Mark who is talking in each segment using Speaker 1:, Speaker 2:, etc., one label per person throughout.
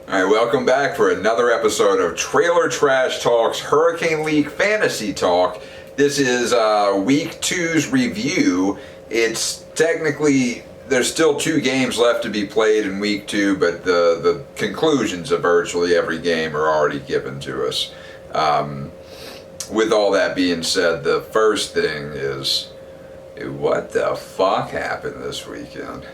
Speaker 1: All right, welcome back for another episode of Trailer Trash Talk's Hurricane League Fantasy Talk. This is Week 2's review. It's technically, there's still 2 games left to be played in Week 2, but the conclusions of virtually every game are already given to us. With all that being said, the first thing is, what the fuck happened this weekend?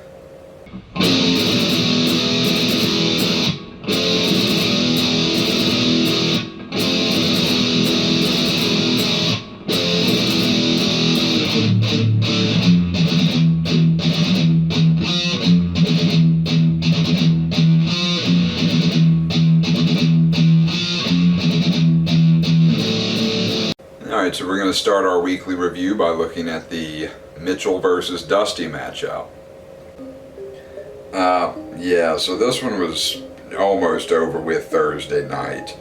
Speaker 1: Alright, so we're going to start our weekly review by looking at the Mitchell versus Dusty matchup. So this one was almost over with Thursday night.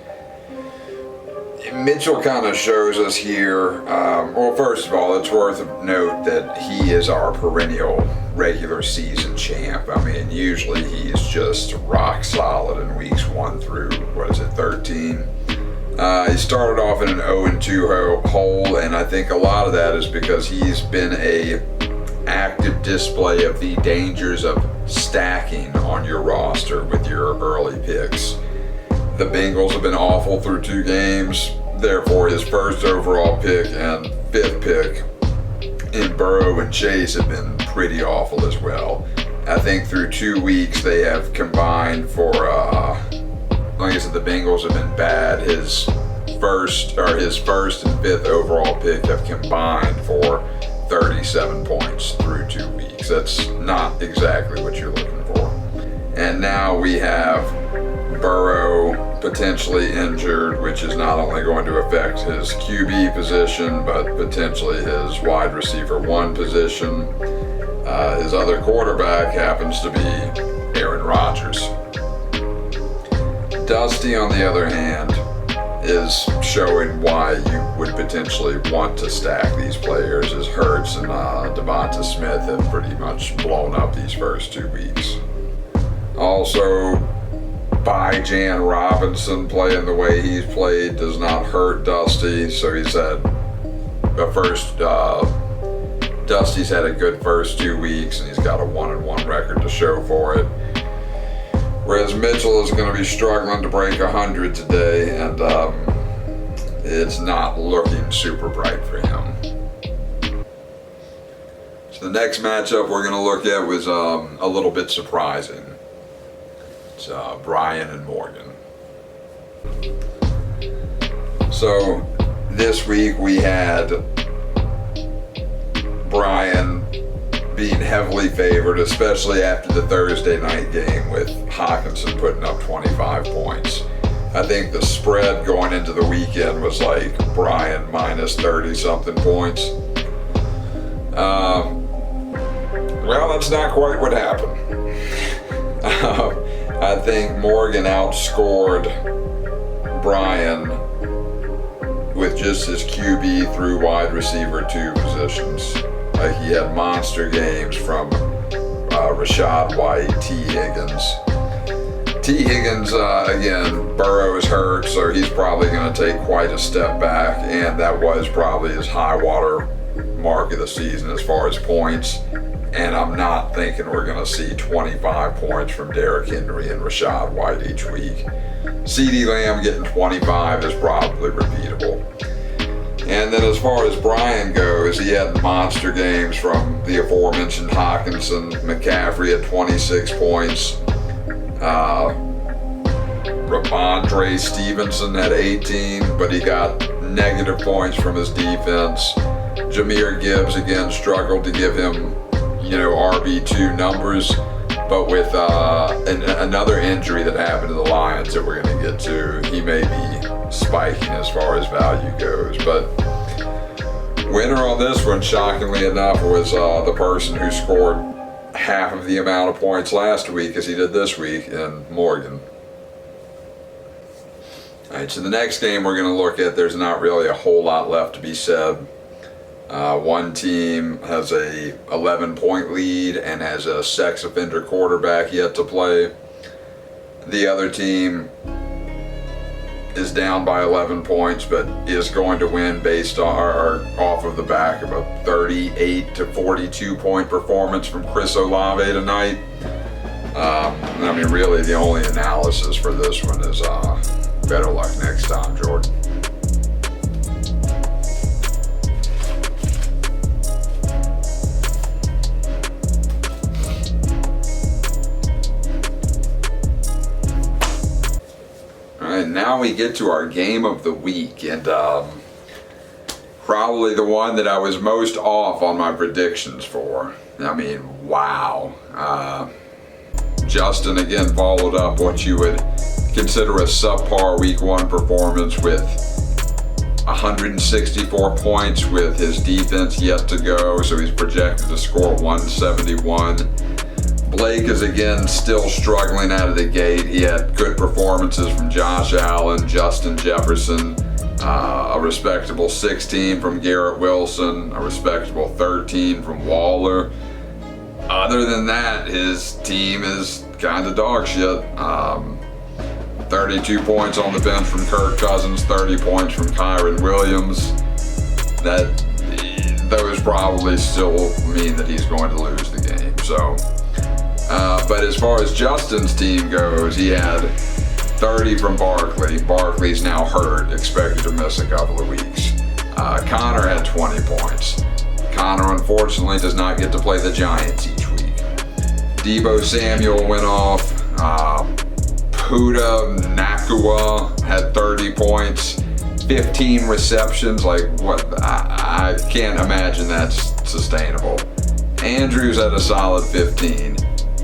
Speaker 1: Mitchell kind of shows us here, well, first of all, it's worth a note that he is our perennial regular season champ. I mean, usually he's just rock solid in weeks 1 through, 13? He started off in an 0-2 hole, and I think a lot of that is because he's been a active display of the dangers of stacking on your roster with your early picks. The Bengals have been awful through 2 games, therefore his first overall pick and 5th pick in Burrow and Chase have been pretty awful as well. I think through 2 weeks they have combined for, like I said, the Bengals have been bad. His first and 5th overall pick have combined for 37 points through 2 weeks. That's not exactly what you're looking for. And now we have Burrow potentially injured, which is not only going to affect his QB position, but potentially his wide receiver 1 position. His other quarterback happens to be Aaron Rodgers. Dusty, on the other hand, is showing why you would potentially want to stack these players, as Hurts and Devonta Smith have pretty much blown up these first 2 weeks. Also, Jan Robinson playing the way he's played does not hurt Dusty, so he's had Dusty's had a good first 2 weeks, and he's got a 1-1 record to show for it. Whereas Mitchell is going to be struggling to break 100 today, and it's not looking super bright for him. So the next matchup we're going to look at was a little bit surprising. It's Brian and Morgan. So this week we had Brian being heavily favored, especially after the Thursday night game with Hawkinson putting up 25 points. I think the spread going into the weekend was like Brian minus 30-something points. Well, that's not quite what happened. I think Morgan outscored Brian with just his QB through wide receiver 2 positions. Like, he had monster games from Rashad White, T. Higgins. T. Higgins, again, Burrow is hurt, so he's probably going to take quite a step back, and that was probably his high water mark of the season as far as points. And I'm not thinking we're going to see 25 points from Derrick Henry and Rashad White each week. CeeDee Lamb getting 25 is probably repeatable. And then as far as Brian goes, he had monster games from the aforementioned Hawkinson. McCaffrey at 26 points. Ramondre Stevenson had 18, but he got negative points from his defense. Jahmyr Gibbs again struggled to give him, RB2 numbers, but with another injury that happened to the Lions that we're going to get to, he may be spiking as far as value goes. But winner on this one, shockingly enough, was the person who scored half of the amount of points last week as he did this week in Morgan. All right, so the next game we're going to look at, there's not really a whole lot left to be said. One team has a 11-point lead and has a sex offender quarterback yet to play. The other team is down by 11 points, but is going to win based on or off of the back of a 38 to 42 point performance from Chris Olave tonight. I mean, really, the only analysis for this one is better luck next time, Jordan. Now we get to our game of the week, and probably the one that I was most off on my predictions for. I mean, wow. Justin again followed up what you would consider a subpar week one performance with 164 points with his defense yet to go, so he's projected to score 171. Blake is again still struggling out of the gate. He had good performances from Josh Allen, Justin Jefferson, a respectable 16 from Garrett Wilson, a respectable 13 from Waller. Other than that, his team is kind of dog shit. 32 points on the bench from Kirk Cousins, 30 points from Kyron Williams. Those probably still mean that he's going to lose the game. So. But as far as Justin's team goes, he had 30 from Barkley. Barkley's now hurt, expected to miss a couple of weeks. Connor had 20 points. Connor, unfortunately, does not get to play the Giants each week. Deebo Samuel went off. Puda Nakua had 30 points. 15 receptions. Like, what? I can't imagine that's sustainable. Andrews had a solid 15.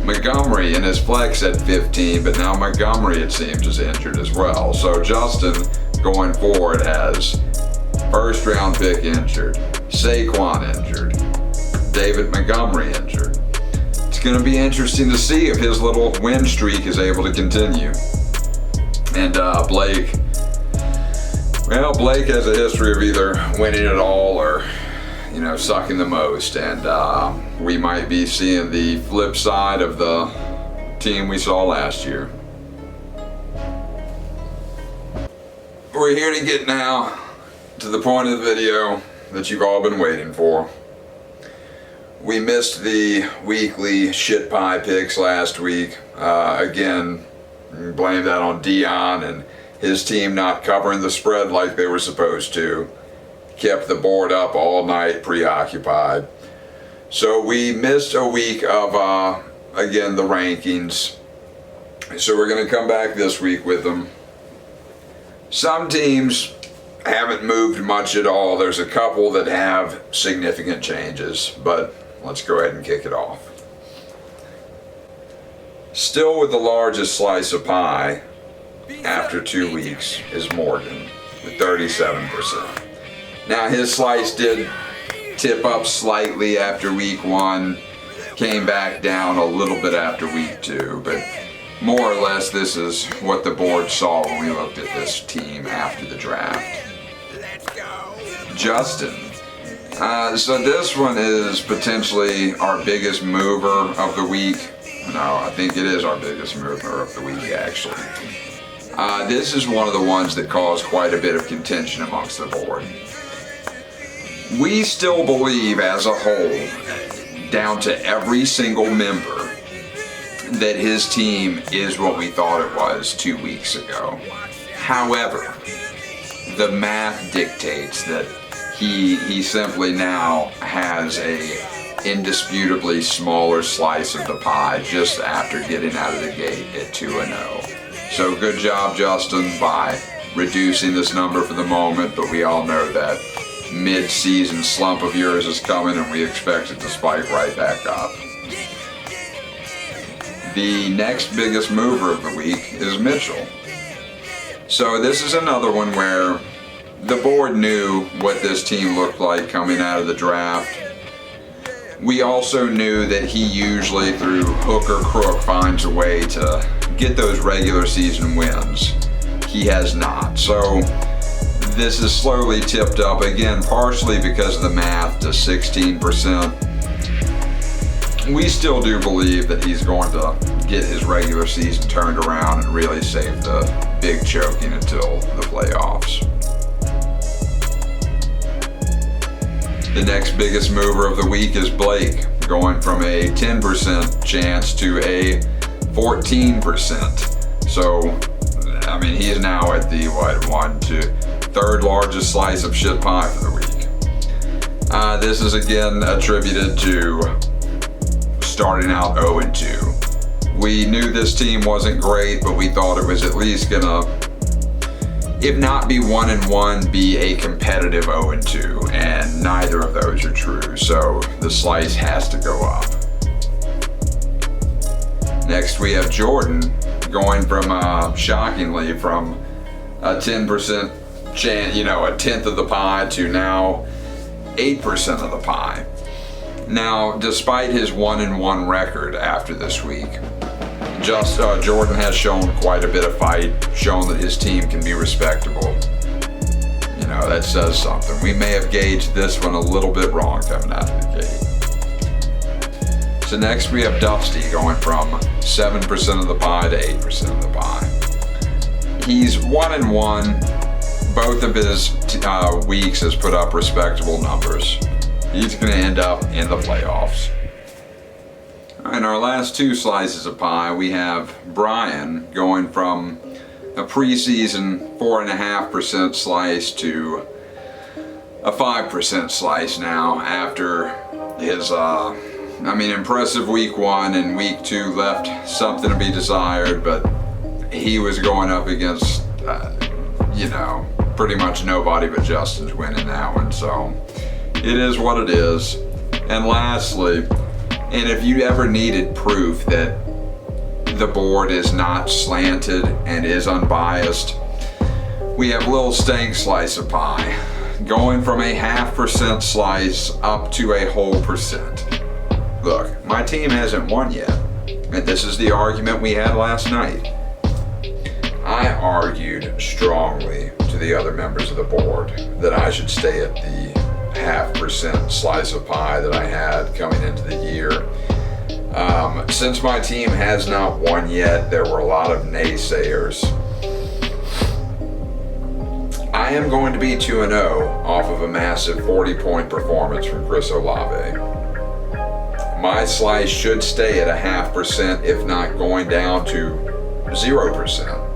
Speaker 1: Montgomery in his flex at 15, but now Montgomery, it seems, is injured as well. So Justin, going forward, has first round pick injured, Saquon injured, David Montgomery injured. It's going to be interesting to see if his little win streak is able to continue. And Blake has a history of either winning it all or sucking the most, and we might be seeing the flip side of the team we saw last year. We're here to get now to the point of the video that you've all been waiting for. We missed the weekly shit pie picks last week. Again, blame that on Dion and his team not covering the spread like they were supposed to. Kept the board up all night, preoccupied. So we missed a week of, again, the rankings. So we're going to come back this week with them. Some teams haven't moved much at all. There's a couple that have significant changes, but let's go ahead and kick it off. Still with the largest slice of pie after 2 weeks is Morgan with 37%. Now his slice did tip up slightly after week one, came back down a little bit after week two, but more or less this is what the board saw when we looked at this team after the draft. Justin. So this one is potentially our biggest mover of the week. No, I think it is our biggest mover of the week, actually. This is one of the ones that caused quite a bit of contention amongst the board. We still believe as a whole, down to every single member, that his team is what we thought it was 2 weeks ago. However, the math dictates that he simply now has a indisputably smaller slice of the pie just after getting out of the gate at 2-0. So good job, Justin, by reducing this number for the moment, but we all know that mid-season slump of yours is coming and we expect it to spike right back up. The next biggest mover of the week is Mitchell. So this is another one where the board knew what this team looked like coming out of the draft. We also knew that he usually, through hook or crook, finds a way to get those regular season wins. He has not. So this is slowly tipped up, again, partially because of the math, to 16%. We still do believe that he's going to get his regular season turned around and really save the big choking until the playoffs. The next biggest mover of the week is Blake, going from a 10% chance to a 14%. So, I mean, he is now at the, third largest slice of shit pie for the week. This is again attributed to starting out 0-2. We knew this team wasn't great, but we thought it was at least gonna, if not be 1-1, be a competitive 0-2, and neither of those are true, so the slice has to go up. Next we have Jordan, going from, shockingly, from a 10% chance, a tenth of the pie, to now 8% of the pie. Now, despite his 1-1 record after this week, Jordan has shown quite a bit of fight, shown that his team can be respectable. That says something. We may have gauged this one a little bit wrong coming out of the gate. So next we have Dusty, going from 7% of the pie to 8% of the pie. He's 1-1. Both of his weeks has put up respectable numbers. He's going to end up in the playoffs. In our last two slices of pie, we have Brian, going from a preseason 4.5% slice to a 5% slice now, after his impressive week 1 and week 2 left something to be desired, but he was going up against pretty much nobody but Justin's winning that one, so it is what it is. And lastly, and if you ever needed proof that the board is not slanted and is unbiased, we have Lil Stank slice of pie, going from a 0.5% slice up to a whole percent. Look, my team hasn't won yet, and this is the argument we had last night. I argued strongly to the other members of the board that I should stay at the 0.5% slice of pie that I had coming into the year. Since my team has not won yet, there were a lot of naysayers. I am going to be 2-0 off of a massive 40-point performance from Chris Olave. My slice should stay at a 0.5%, if not going down to 0%.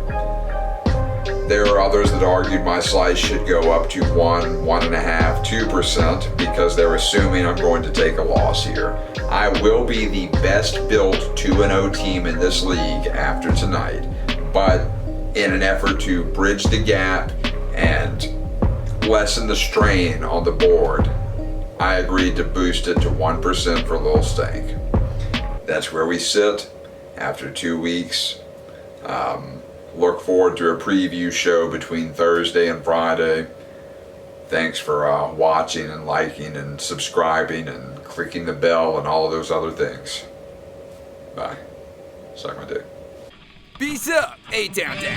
Speaker 1: There are others that argued my slice should go up to 1, 1.5, 2%, because they're assuming I'm going to take a loss here. I will be the best built 2-0 team in this league after tonight, but in an effort to bridge the gap and lessen the strain on the board, I agreed to boost it to 1% for Lil Stank. That's where we sit after 2 weeks. Look forward to a preview show between Thursday and Friday. Thanks for watching and liking and subscribing and clicking the bell and all of those other things. Bye. Suck my dick.
Speaker 2: Peace up, A-Town down.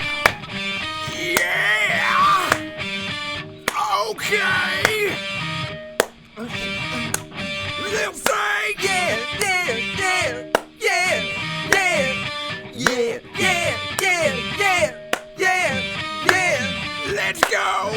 Speaker 2: Yeah! Okay! Little thing, yeah, yeah, yeah, yeah, yeah, yeah, yeah, yeah, yeah, yeah, yeah. Let's go!